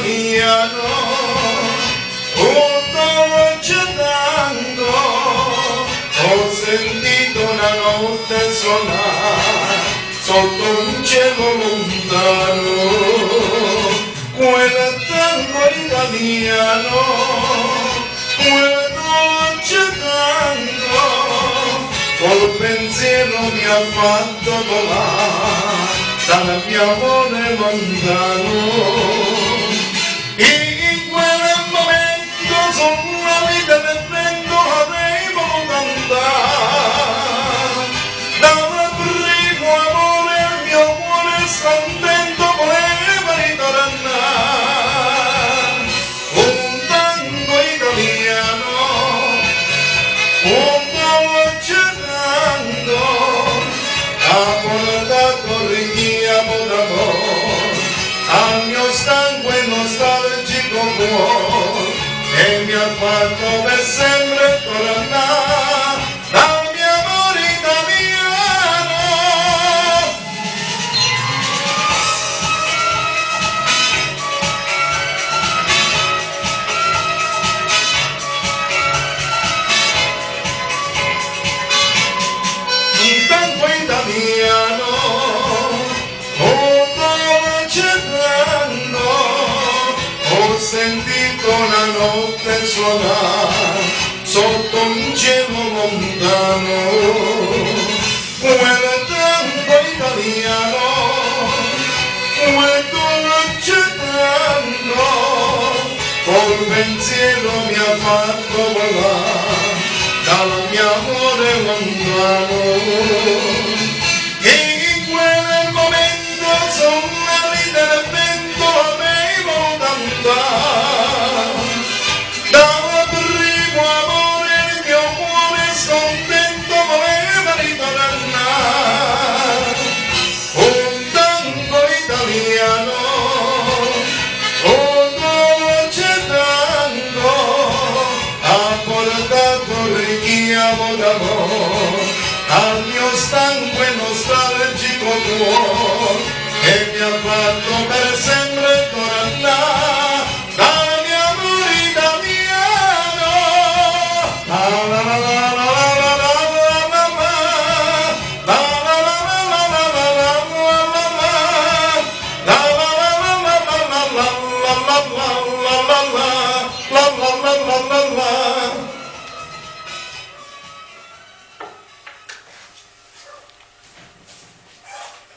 italiano, un dolce tango, ho sentito una notte suonare sotto un cielo lontano, quel tango italiano, quel dolce tango, col pensiero mi ha fatto volare dal mio amore lontano. In quel momento sulla vita del vento avrei voluto andare, dal primo amore il mio cuore scontento voleva ritornare. Un tango italiano, un dolce tango, ha portato richiamo d'amore al mio stanco e nostalgico cuore e mi ha fatto per sempre tornare dal mio amore italiano. Un tango italiano, ho sentito la notte suonare sotto un cielo lontano, quel tango italiano, quel dolce tango, col pensiero mi ha fatto volare dal mio amore lontano. E in quel momento sulla vita del vento avevo andare, dal primo amore il mio cuore scontento voleva ritornare. Un tango italiano, un dolce tango, ha portato richiamo d'amore al mio stanco e nostalgico cuore e mi ha fatto per sempre tornare dal mio amore italiano. La la la la.